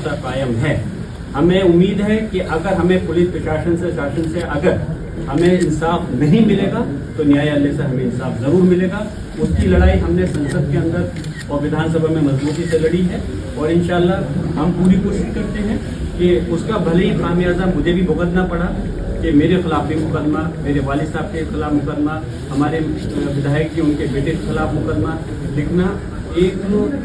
व्यवस्था कायम है। हमें उम्मीद है कि अगर हमें पुलिस प्रशासन से शासन से अगर हमें इंसाफ नहीं मिलेगा तो न्यायालय से हमें इंसाफ जरूर मिलेगा। उसकी लड़ाई हमने संसद के अंदर और विधानसभा में मजबूती से लड़ी है और इंशाल्लाह हम पूरी कोशिश करते हैं कि उसका भले ही खामियाजा मुझे भी भुगतना पड़ा कि मेरे खिलाफ भी मुकदमा, मेरे वालिद साहब के खिलाफ मुकदमा, हमारे विधायक जी उनके बेटे के खिलाफ मुकदमा लिखना एक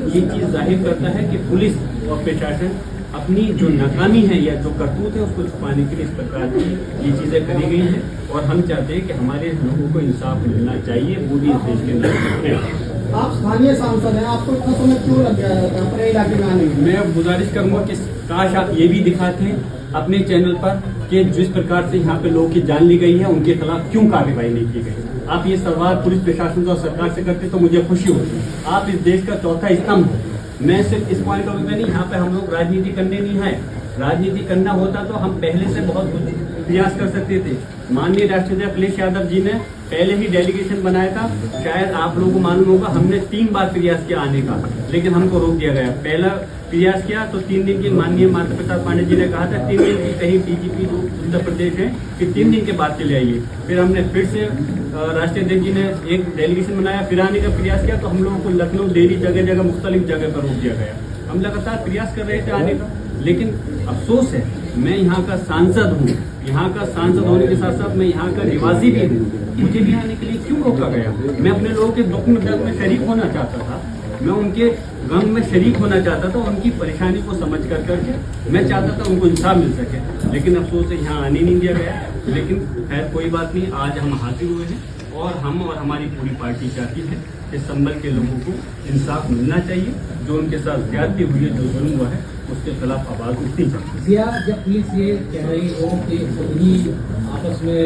ये चीज़ जाहिर करता है कि पुलिस और प्रशासन अपनी जो नाकामी है या जो करतूत है उसको छुपाने के लिए इस प्रकार की ये चीज़ें करी गई हैं और हम चाहते हैं कि हमारे लोगों को इंसाफ मिलना चाहिए, वो भी इस देश के अंदर। आप स्थानीय सांसद हैं, आपको इतना समय क्यों लग गया है अपने इलाके में आने में? मैं गुजारिश करूंगा कि काश आप ये भी दिखाते अपने चैनल पर कि जिस प्रकार से यहाँ पे लोगों की जान ली गई है उनके खिलाफ क्यों कार्रवाई नहीं की गई। आप ये सवाल पुलिस प्रशासन और सरकार से करते तो मुझे खुशी होती। आप इस देश का चौथा स्तंभ हो। मैं सिर्फ इस पॉइंट ऑफ व्यू में नहीं, यहाँ पे हम लोग राजनीति करने नहीं है। राजनीति करना होता तो हम पहले से बहुत कुछ प्रयास कर सकते थे। माननीय राष्ट्रपति अखिलेश यादव जी ने पहले ही डेलीगेशन बनाया था। शायद आप लोगों को मालूम होगा, हमने 3 बार प्रयास किया आने का, लेकिन हमको रोक दिया गया। पहला प्रयास किया तो 3 दिन की माननीय माता प्रसाद पांडे जी ने कहा था 3 दिन की कहीं डीजीपी उत्तर प्रदेश है कि 3 दिन के बाद चले आइए। फिर हमने फिर से राष्ट्रीय अध्यक्ष जी ने एक डेलीगेशन बनाया, फिर आने का प्रयास किया तो हम लोगों को लखनऊ, दिल्ली, जगह जगह मुख्तलिफ जगह पर रोक दिया गया। हम लगातार प्रयास कर रहे थे आने का, लेकिन अफसोस है मैं यहाँ का सांसद हूँ। यहाँ का सांसद होने के साथ साथ मैं यहाँ का निवासी भी हूँ। मुझे भी आने के लिए क्यों रोका गया? मैं अपने लोगों के दुख में दर्द में शरीक होना चाहता था, मैं उनके गम में शरीक होना चाहता था, उनकी परेशानी को समझ कर करके मैं चाहता था उनको इंसाफ मिल सके, लेकिन अफसोस है यहाँ आने नहीं दिया गया। लेकिन खैर कोई बात नहीं, आज हम हाजिर हुए हैं और हम और हमारी पूरी पार्टी चाहती है कि संभल के लोगों को इंसाफ मिलना चाहिए। जो उनके साथ ज्यादती हुई है, जो जुल्म हुआ है, उसके खिलाफ आवाज उठनी चाहिए। जब पुलिस ये कह रही हो कि उन्हीं आपस में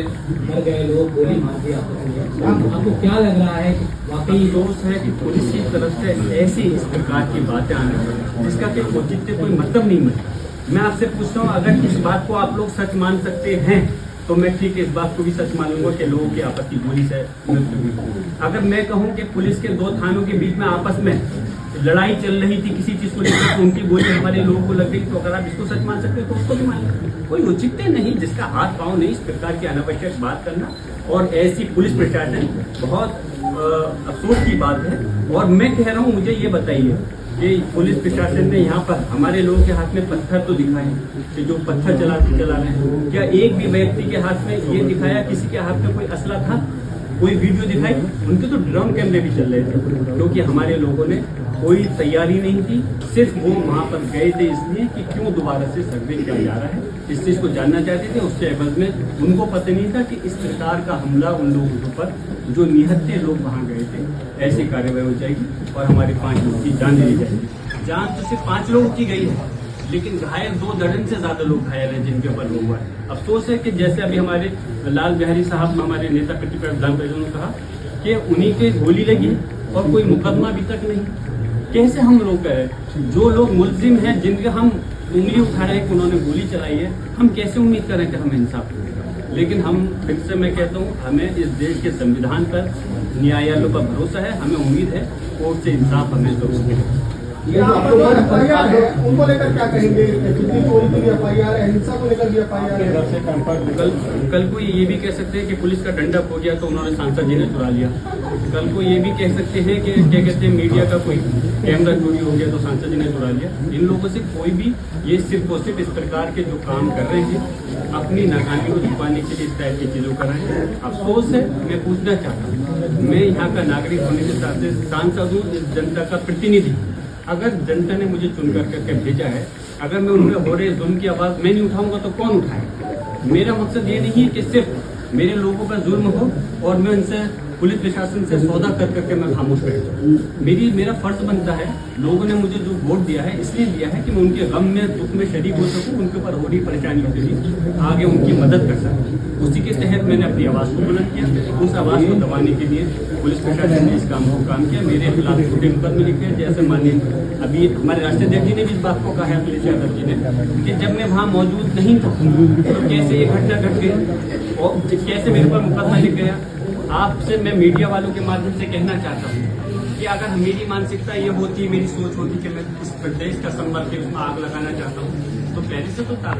मर गए लोग, गोली मार दी आपस में, आपको क्या लग रहा है कि वाकई दोस्त है कि पुलिस की तरफ से ऐसी इस प्रकार की बातें आने लगी जिसका कि औचित्य कोई मतलब नहीं मिलता। मैं आपसे पूछता हूँ, अगर इस बात को आप लोग सच मान सकते हैं तो मैं ठीक है इस बात को भी सच मानूंगा कि लोगों की आपस की गोली से मृत्यु हुई। अगर मैं कहूँ कि पुलिस के 2 थानों के बीच में आपस में लड़ाई चल रही थी किसी चीज को लेकर, तो उनकी गोली हमारे लोगों को लग गई, तो अगर आप इसको सच मान सकते तो उसको भी मान लें। कोई औचित्य नहीं, जिसका हाथ पाँव नहीं, इस प्रकार की अनावश्यक बात करना और ऐसी पुलिस प्रशासन बहुत अफसोस की बात है। और मैं कह रहा हूँ, मुझे ये बताइए कि पुलिस प्रशासन ने यहाँ पर हमारे लोगों के हाथ में पत्थर तो दिखाए कि जो पत्थर चला रहे हैं, क्या एक भी व्यक्ति के हाथ में ये दिखाया किसी के हाथ में कोई असला था? कोई वीडियो दिखाई? उनके तो ड्रोन कैमरे भी चल रहे थे, क्योंकि हमारे लोगों ने कोई तैयारी नहीं थी, सिर्फ वो वहाँ पर गए थे इसलिए कि क्यों दोबारा से सर्वे किया जा रहा है, इस चीज़ को जानना चाहते थे। उसके एवज में उनको पता नहीं था कि इस प्रकार का हमला उन लोगों के ऊपर, जो निहत्थे लोग वहाँ गए थे, ऐसी कार्रवाई हो जाएगी और हमारे 5 लोगों की जान ली जाएगी। जान तो सिर्फ 5 लोगों की गई है, लेकिन घायल 2 दर्जन से ज्यादा लोग घायल हैं जिनके ऊपर हुआ है। अफसोस है कि जैसे अभी हमारे लाल बिहारी साहब, हमारे नेता प्रतिपक्ष विधान परिषद ने कहा कि उन्हीं के गोली लगी और कोई मुकदमा अभी तक नहीं। कैसे हम लोग करें? जो लोग मुलजिम हैं, जिनके हम उंगली उठा रहे हैं कि उन्होंने गोली चलाई है, हम कैसे उम्मीद करें कि हमें इंसाफ मिलेगा? लेकिन हम फिर से मैं कहता हूँ, हमें इस देश के संविधान पर, न्यायालयों पर भरोसा है, हमें उम्मीद है कोर्ट से इंसाफ हमें जरूर मिलेगा। उनको लेकर क्या कहेंगे? चोरी की भी FIR है, हिंसा को लेकर भी FIR है। कल को ये भी कह सकते हैं कि पुलिस का डंडा खो गया तो उन्होंने सांसद जी ने चुरा लिया। कल को ये भी कह सकते हैं कि क्या कहते हैं, मीडिया का कोई कैमरा चोरी हो गया तो सांसद जी ने चुरा लिया। इन लोगों से कोई भी ये सिर्फ और सिर्फ इस प्रकार के जो काम कर रहे हैं, अपनी नाकामी को छुपाने के लिए इस टाइप की चीज़ों कर रहे हैं। अफसोस है, मैं पूछना चाहता हूँ, मैं यहाँ का नागरिक होने के साथ सांसद हूँ, इस जनता का प्रतिनिधि। अगर जनता ने मुझे चुन करके भेजा है, अगर मैं उनमें हो रहे जुल्म की आवाज़ मैं नहीं उठाऊंगा तो कौन उठाएगा? मेरा मकसद ये नहीं है कि सिर्फ मेरे लोगों पर जुल्म हो और मैं उनसे पुलिस प्रशासन से सौदा कर करके मैं खामोश बैठ जाऊँ। मेरा फर्ज बनता है, लोगों ने मुझे जो वोट दिया है इसलिए दिया है कि मैं उनके गम में, दुख में शरीक हो सकूँ, उनके ऊपर हो रही परेशानियों के लिए आगे उनकी मदद कर सकूँ। उसी के तहत मैंने अपनी आवाज़ को बुलंद किया। उस आवाज़ को दबाने के लिए पुलिस प्रशासन ने इस काम को काम किया। मेरे खिलाफ छोटे मुकदमे लिखे हैं, जैसे माननीय अभी हमारे राष्ट्रीय अध्यक्ष जी ने भी इस बात को कहा है, अखिलेश यादव जी ने, कि जब मैं वहाँ मौजूद नहीं था तो कैसे ये घटना घट गई और कैसे मेरे पर मुकदमा लिख गया। आपसे मैं मीडिया वालों के माध्यम से कहना चाहता हूँ कि अगर मेरी मानसिकता ये होती, मेरी सोच होती कि मैं इस प्रदेश का संबल के उसमें आग लगाना चाहता हूँ, तो पहले से तो ताकत